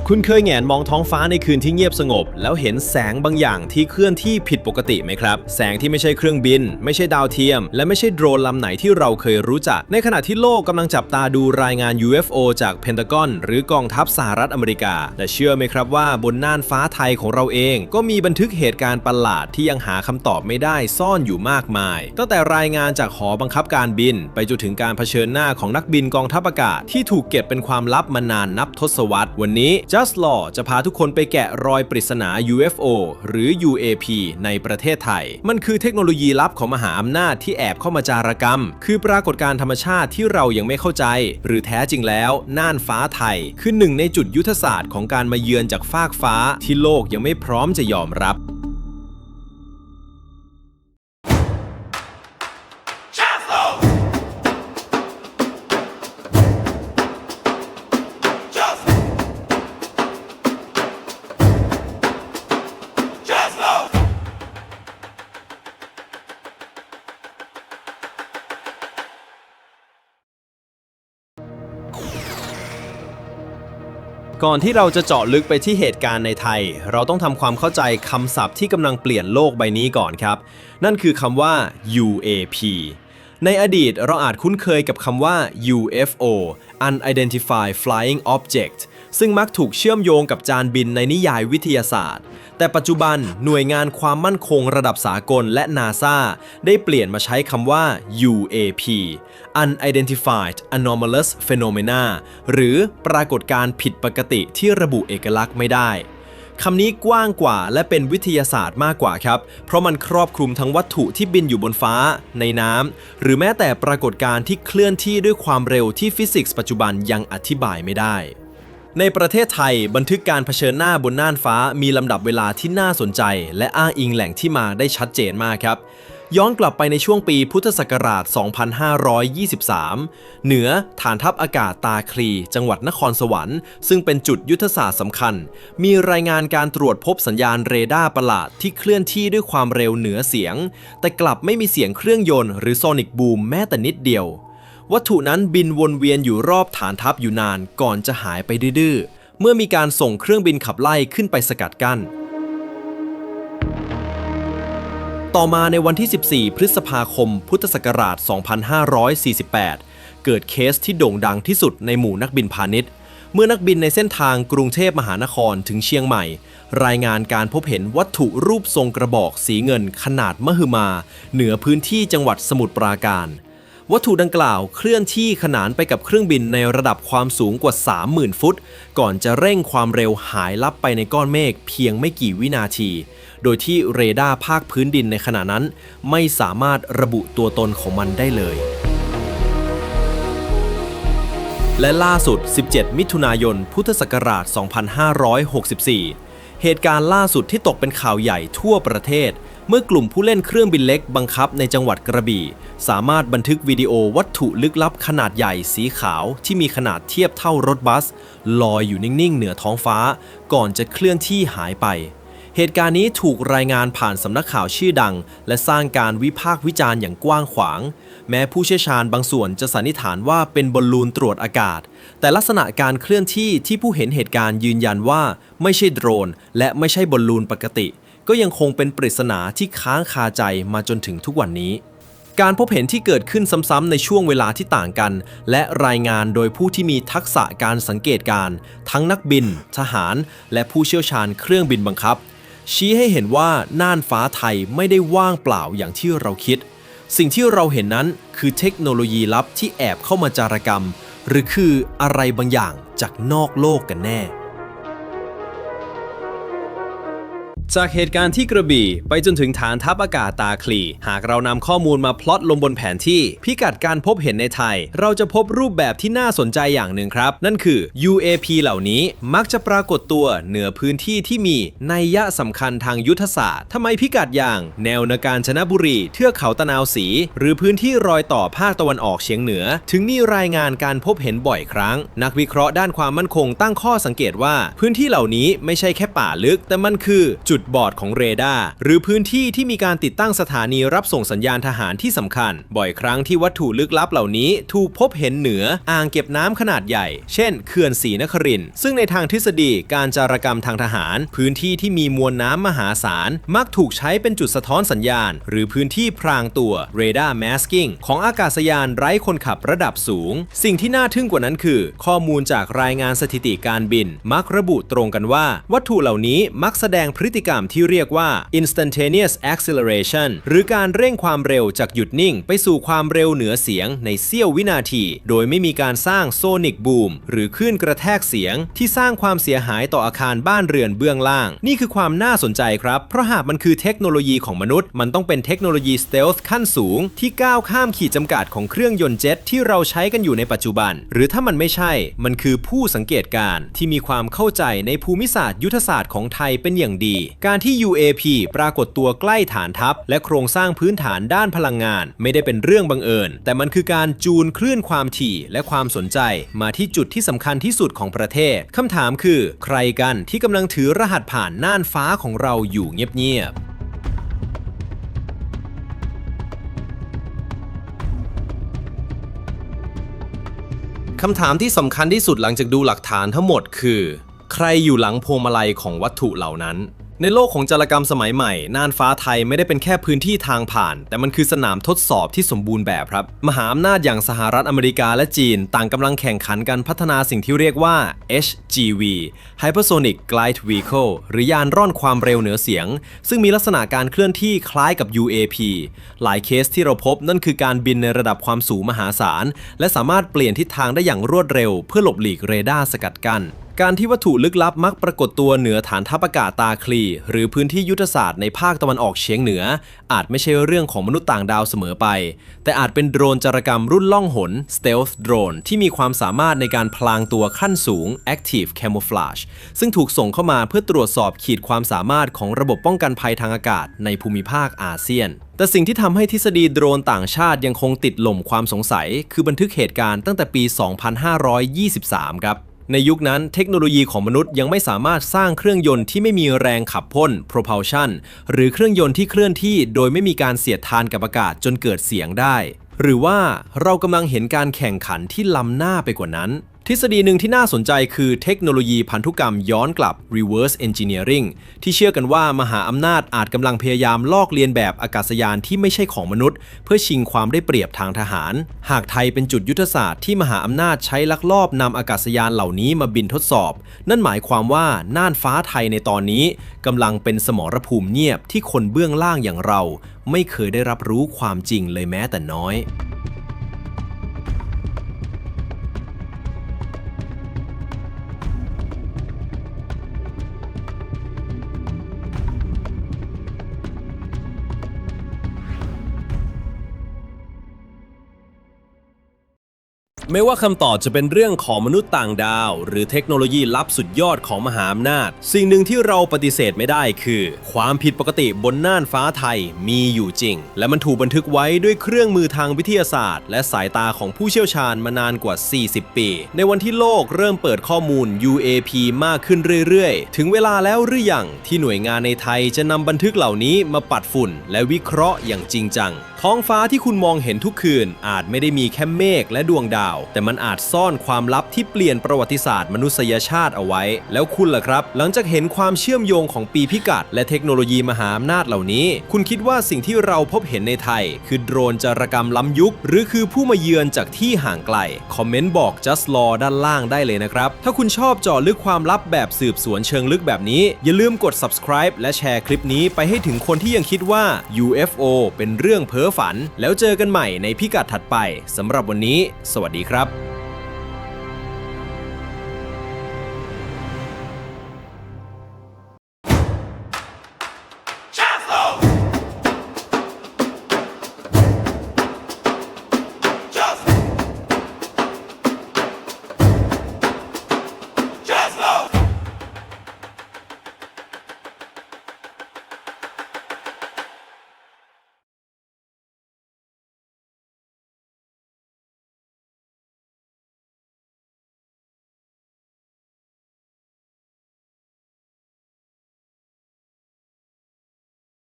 คุณเคยแงนมองท้องฟ้าในคืนที่เงียบสงบแล้วเห็นแสงบางอย่างที่เคลื่อนที่ผิดปกติไหมครับแสงที่ไม่ใช่เครื่องบินไม่ใช่ดาวเทียมและไม่ใช่โดรนลำไหนที่เราเคยรู้จักในขณะที่โลกกำลังจับตาดูรายงาน UFO จากเพนทากอนหรือกองทัพสหรัฐอเมริกาแต่เชื่อไหมครับว่าบนน่านฟ้าไทยของเราเองก็มีบันทึกเหตุการณ์ประหลาดที่ยังหาคำตอบไม่ได้ซ่อนอยู่มากมายตั้งแต่รายงานจากหอบังคับการบินไปจนถึงการเผชิญหน้าของนักบินกองทัพอากาศที่ถูกเก็บเป็นความลับมานานนับทศวรรษวันนี้ Just Law จะพาทุกคนไปแกะรอยปริศนา UFO หรือ UAP ในประเทศไทยมันคือเทคโนโลยีลับของมหาอำนาจที่แอบเข้ามาจารกรรมคือปรากฏการณ์ธรรมชาติที่เรายังไม่เข้าใจหรือแท้จริงแล้วน่านฟ้าไทยคือหนึ่งในจุดยุทธศาสตร์ของการมาเยือนจากฟากฟ้าที่โลกยังไม่พร้อมจะยอมรับก่อนที่เราจะเจาะลึกไปที่เหตุการณ์ในไทยเราต้องทำความเข้าใจคำศัพท์ที่กำลังเปลี่ยนโลกใบนี้ก่อนครับนั่นคือคำว่า UAP ในอดีตเราอาจคุ้นเคยกับคำว่า UFO Unidentified Flying Object ซึ่งมักถูกเชื่อมโยงกับจานบินในนิยายวิทยาศาสตร์แต่ปัจจุบันหน่วยงานความมั่นคงระดับสากลและ NASA ได้เปลี่ยนมาใช้คำว่า UAP Unidentified Anomalous Phenomena หรือปรากฏการณ์ผิดปกติที่ระบุเอกลักษณ์ไม่ได้คำนี้กว้างกว่าและเป็นวิทยาศาสตร์มากกว่าครับเพราะมันครอบคลุมทั้งวัตถุที่บินอยู่บนฟ้าในน้ำหรือแม้แต่ปรากฏการณ์ที่เคลื่อนที่ด้วยความเร็วที่ฟิสิกส์ปัจจุบันยังอธิบายไม่ได้ในประเทศไทยบันทึกการเผชิญหน้าบนน่านฟ้ามีลำดับเวลาที่น่าสนใจและอ้างอิงแหล่งที่มาได้ชัดเจนมากครับย้อนกลับไปในช่วงปีพุทธศักราช 2523 เหนือฐานทัพอากาศตาคลีจังหวัดนครสวรรค์ซึ่งเป็นจุดยุทธศาสตร์สำคัญมีรายงานการตรวจพบสัญญาณเรดาร์ประหลาดที่เคลื่อนที่ด้วยความเร็วเหนือเสียงแต่กลับไม่มีเสียงเครื่องยนต์หรือโซนิกบูมแม้แต่นิดเดียววัตถุนั้นบินวนเวียนอยู่รอบฐานทัพอยู่นานก่อนจะหายไปดื้อๆเมื่อมีการส่งเครื่องบินขับไล่ขึ้นไปสกัดกั้นต่อมาในวันที่ 14 พฤษภาคม พุทธศักราช 2548 เกิดเคสที่โด่งดังที่สุดในหมู่นักบินพาณิชย์เมื่อนักบินในเส้นทางกรุงเทพมหานครถึงเชียงใหม่รายงานการพบเห็นวัตถุรูปทรงกระบอกสีเงินขนาดมหึมาเหนือพื้นที่จังหวัดสมุทรปราการวัตถุดังกล่าวเคลื่อนที่ขนานไปกับเครื่องบินในระดับความสูงกว่า 30,000 ฟุตก่อนจะเร่งความเร็วหายลับไปในก้อนเมฆเพียงไม่กี่วินาทีโดยที่เรดาร์ภาคพื้นดินในขณะนั้นไม่สามารถระบุตัวตนของมันได้เลยและล่าสุด 17 มิถุนายน พุทธศักราช 2564 เหตุการณ์ล่าสุดที่ตกเป็นข่าวใหญ่ทั่วประเทศเมื่อกลุ่มผู้เล่นเครื่องบินเล็กบังคับในจังหวัดกระบี่สามารถบันทึกวิดีโอวัตถุลึกลับขนาดใหญ่สีขาวที่มีขนาดเทียบเท่ารถบัสลอยอยู่นิ่งๆเหนือท้องฟ้าก่อนจะเคลื่อนที่หายไปเหตุการณ์นี้ถูกรายงานผ่านสำนักข่าวชื่อดังและสร้างการวิพากษ์วิจารณ์อย่างกว้างขวางแม้ผู้เชี่ยวชาญบางส่วนจะสันนิษฐานว่าเป็นบอลลูนตรวจอากาศแต่ลักษณะการเคลื่อนที่ที่ผู้เห็นเหตุการณ์ยืนยันว่าไม่ใช่โดรนและไม่ใช่บอลลูนปกติก็ยังคงเป็นปริศนาที่ค้างคาใจมาจนถึงทุกวันนี้การพบเห็นที่เกิดขึ้นซ้ำๆในช่วงเวลาที่ต่างกันและรายงานโดยผู้ที่มีทักษะการสังเกตการณ์ทั้งนักบินทหารและผู้เชี่ยวชาญเครื่องบินบังคับชี้ให้เห็นว่าน่านฟ้าไทยไม่ได้ว่างเปล่าอย่างที่เราคิดสิ่งที่เราเห็นนั้นคือเทคโนโลยีลับที่แอบเข้ามาจารกรรมหรือคืออะไรบางอย่างจากนอกโลกกันแน่จากเหตุการณ์ที่กระบี่ไปจนถึงฐานทัพอากาศตาคลีหากเรานำข้อมูลมาพลอตลงบนแผนที่พิกัดการพบเห็นในไทยเราจะพบรูปแบบที่น่าสนใจอย่างหนึ่งครับนั่นคือ UAP เหล่านี้มักจะปรากฏตัวเหนือพื้นที่ที่มีนัยยะสำคัญทางยุทธศาสตร์ทำไมพิกัดอย่างแนวนกาญจนบุรีเทือกเขาตะนาวศรีหรือพื้นที่รอยต่อภาคตะวันออกเฉียงเหนือถึงมีรายงานการพบเห็นบ่อยครั้งนักวิเคราะห์ด้านความมั่นคงตั้งข้อสังเกตว่าพื้นที่เหล่านี้ไม่ใช่แค่ป่าลึกแต่มันคือจุด บอดของเรดาร์หรือพื้นที่ที่มีการติดตั้งสถานีรับส่งสัญญาณทหารที่สำคัญบ่อยครั้งที่วัตถุลึกลับเหล่านี้ถูกพบเห็นเหนืออ่างเก็บน้ำขนาดใหญ่เช่นเขื่อนศรีนครินทร์ซึ่งในทางทฤษฎีการจารกรรมทางทหารพื้นที่ที่มีมวลน้ำมหาศาลมักถูกใช้เป็นจุดสะท้อนสัญญาณหรือพื้นที่พรางตัว Radar Masking ของอากาศยานไร้คนขับระดับสูงสิ่งที่น่าทึ่งกว่านั้นคือข้อมูลจากรายงานสถิติการบินมักระบุตรงกันว่าวัตถุเหล่านี้มักแสดงพฤติกรรมที่เรียกว่า instantaneous acceleration หรือการเร่งความเร็วจากหยุดนิ่งไปสู่ความเร็วเหนือเสียงในเสี้ยววินาทีโดยไม่มีการสร้างโซนิกบูมหรือคลื่นกระแทกเสียงที่สร้างความเสียหายต่ออาคารบ้านเรือนเบื้องล่างนี่คือความน่าสนใจครับเพราะหากมันคือเทคโนโลยีของมนุษย์มันต้องเป็นเทคโนโลยีสเตลท์ขั้นสูงที่ก้าวข้ามขีดจำกัดของเครื่องยนต์เจ็ตที่เราใช้กันอยู่ในปัจจุบันหรือถ้ามันไม่ใช่มันคือผู้สังเกตการณ์ที่มีความเข้าใจในภูมิศาสตร์ยุทธศาสตร์ของไทยเป็นอย่างดีการที่ UAP ปรากฏตัวใกล้ฐานทัพและโครงสร้างพื้นฐานด้านพลังงานไม่ได้เป็นเรื่องบังเอิญแต่มันคือการจูนคลื่นความถี่และความสนใจมาที่จุดที่สำคัญที่สุดของประเทศคำถามคือใครกันที่กำลังถือรหัสผ่านน่านฟ้าของเราอยู่เงียบๆคำถามที่สำคัญที่สุดหลังจากดูหลักฐานทั้งหมดคือใครอยู่หลังพวงมาลัยของวัตถุเหล่านั้นในโลกของจารกรรมสมัยใหม่น่านฟ้าไทยไม่ได้เป็นแค่พื้นที่ทางผ่านแต่มันคือสนามทดสอบที่สมบูรณ์แบบครับมหาอำนาจอย่างสหรัฐอเมริกาและจีนต่างกำลังแข่งขันกันพัฒนาสิ่งที่เรียกว่า HGV Hypersonic Glide Vehicle หรือยานร่อนความเร็วเหนือเสียงซึ่งมีลักษณะการเคลื่อนที่คล้ายกับ UAP หลายเคสที่เราพบนั่นคือการบินในระดับความสูงมหาศาลและสามารถเปลี่ยนทิศทางได้อย่างรวดเร็วเพื่อหลบหลีกเรดาร์สกัดกั้นการที่วัตถุลึกลับมักปรากฏตัวเหนือฐานทัพอากาศตาคลีหรือพื้นที่ยุทธศาสตร์ในภาคตะวันออกเฉียงเหนืออาจไม่ใช่เรื่องของมนุษย์ต่างดาวเสมอไปแต่อาจเป็นโดรนจารกรรมรุ่นล่องหน Stealth Drone ที่มีความสามารถในการพลางตัวขั้นสูง Active Camouflage ซึ่งถูกส่งเข้ามาเพื่อตรวจสอบขีดความสามารถของระบบป้องกันภัยทางอากาศในภูมิภาคอาเซียนแต่สิ่งที่ทำให้ทฤษฎีโดรนต่างชาติยังคงติดหล่มความสงสัยคือบันทึกเหตุการณ์ตั้งแต่ปี 2523 ครับในยุคนั้นเทคโนโลยีของมนุษย์ยังไม่สามารถสร้างเครื่องยนต์ที่ไม่มีแรงขับพ่น propulsion หรือเครื่องยนต์ที่เคลื่อนที่โดยไม่มีการเสียดทานกับอากาศจนเกิดเสียงได้หรือว่าเรากำลังเห็นการแข่งขันที่ล้ำหน้าไปกว่านั้นทฤษฎีหนึ่งที่น่าสนใจคือเทคโนโลยีพันธุกรรมย้อนกลับ reverse engineering ที่เชื่อกันว่ามหาอำนาจอาจกำลังพยายามลอกเลียนแบบอากาศยานที่ไม่ใช่ของมนุษย์เพื่อชิงความได้เปรียบทางทหารหากไทยเป็นจุดยุทธศาสตร์ที่มหาอำนาจใช้ลักลอบนำอากาศยานเหล่านี้มาบินทดสอบนั่นหมายความว่าน่านฟ้าไทยในตอนนี้กำลังเป็นสมรภูมิเงียบที่คนเบื้องล่างอย่างเราไม่เคยได้รับรู้ความจริงเลยแม้แต่น้อยไม่ว่าคำตอบจะเป็นเรื่องของมนุษย์ต่างดาวหรือเทคโนโลยีลับสุดยอดของมหาอำนาจสิ่งหนึ่งที่เราปฏิเสธไม่ได้คือความผิดปกติบนน่านฟ้าไทยมีอยู่จริงและมันถูกบันทึกไว้ด้วยเครื่องมือทางวิทยาศาสตร์และสายตาของผู้เชี่ยวชาญมานานกว่า40 ปีในวันที่โลกเริ่มเปิดข้อมูล UAP มากขึ้นเรื่อยๆถึงเวลาแล้วหรือยังที่หน่วยงานในไทยจะนำบันทึกเหล่านี้มาปัดฝุ่นและวิเคราะห์อย่างจริงจังท้องฟ้าที่คุณมองเห็นทุกคืนอาจไม่ได้มีแค่เมฆและดวงดาวแต่มันอาจซ่อนความลับที่เปลี่ยนประวัติศาสตร์มนุษยชาติเอาไว้แล้วคุณล่ะครับหลังจากเห็นความเชื่อมโยงของปีพิกัดและเทคโนโลยีมหาอำนาจเหล่านี้คุณคิดว่าสิ่งที่เราพบเห็นในไทยคือโดรนจารกรรมล้ำยุคหรือคือผู้มาเยือนจากที่ห่างไกลคอมเมนต์บอก Just Law ด้านล่างได้เลยนะครับถ้าคุณชอบเจาะลึกความลับแบบสืบสวนเชิงลึกแบบนี้อย่าลืมกด subscribe และแชร์คลิปนี้ไปให้ถึงคนที่ยังคิดว่า UFO เป็นเรื่องเพ้อฝันแล้วเจอกันใหม่ในพิกัดถัดไปสำหรับวันนี้สวัสดีครับ